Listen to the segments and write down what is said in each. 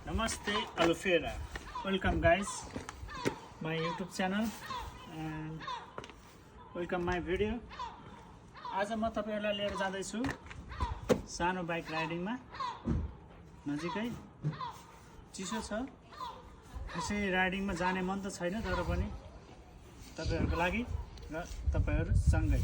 Namaste Alufera. Welcome guys my YouTube channel and welcome my video. आज म तपाईहरुलाई लिएर जाँदै छु सानो बाइक राइडिङमा नजिकै चिसो छ खासै राइडिङमा जाने मन त छैन तर पनि तपाईहरुको लागि र तपाईहरु सँगै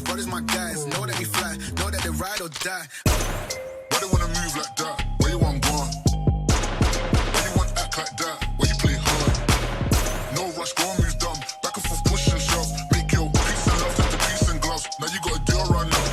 Brothers my guys, know that we fly, know that they ride or die. Why they wanna move like that? Where you want gone? Why you want act like that? Why you play hard? No rush, go and move dumb. Back and forth, push and shove. Make your peace and love turn to peace and gloves. Now you gotta do it right now.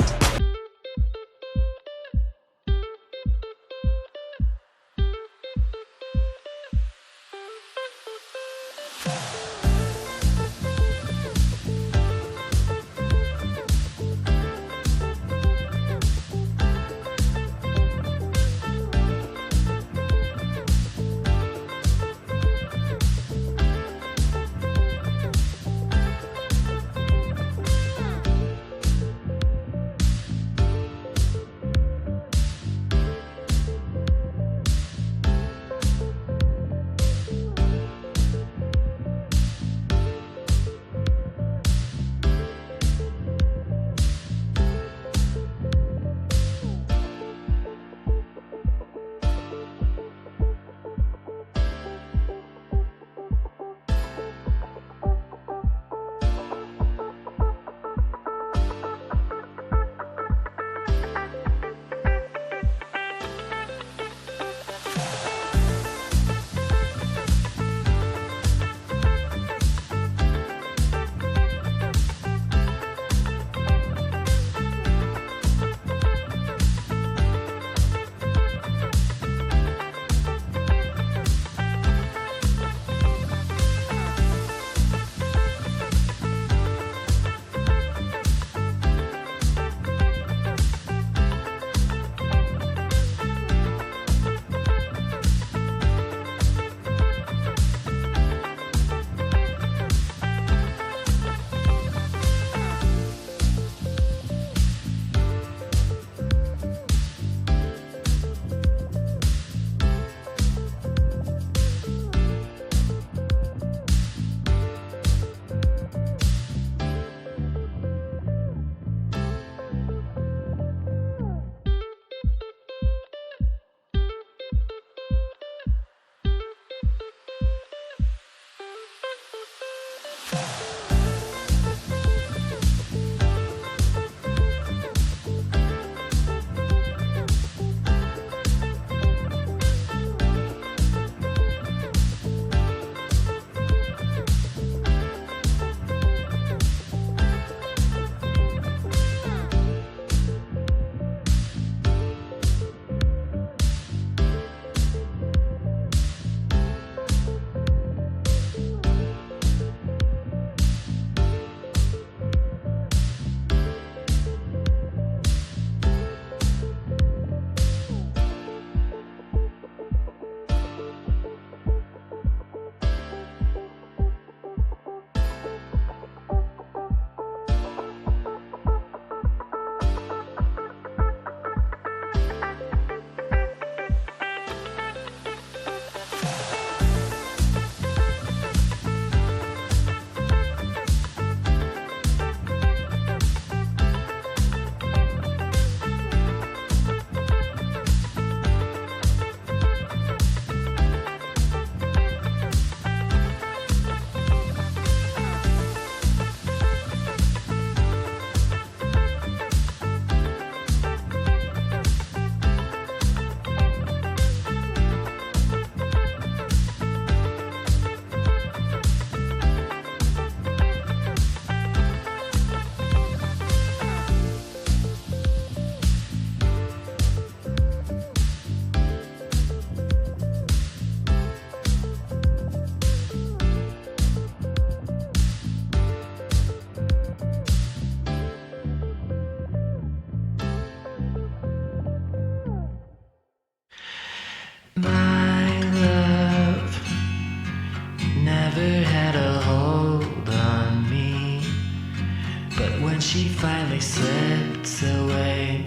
finally slipped away.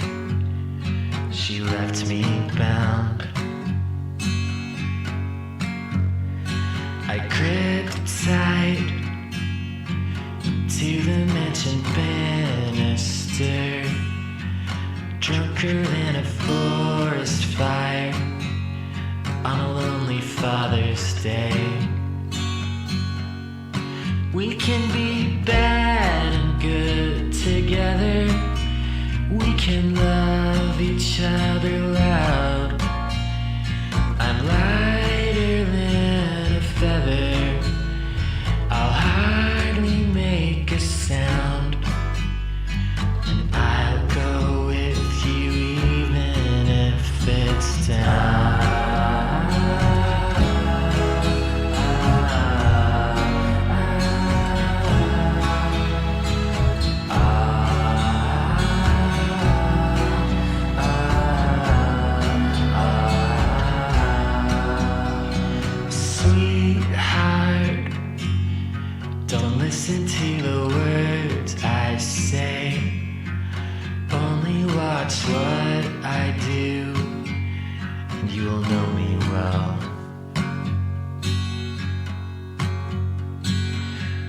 She left me bound. I gripped tight to the mansion banister, drunker than a forest fire on a lonely Father's Day. We can be bad and good together. We can love each other loud. I'm lighter than a feather. I'll hardly make a sound. And I'll go with you even if it's down. Sweetheart, don't listen to the words I say. Only watch what I do, and you will know me well.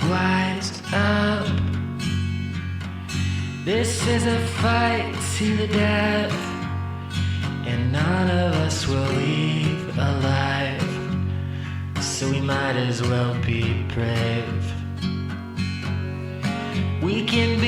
Wise up, this is a fight to the death, and none of us will leave alive. So we might as well be brave. We can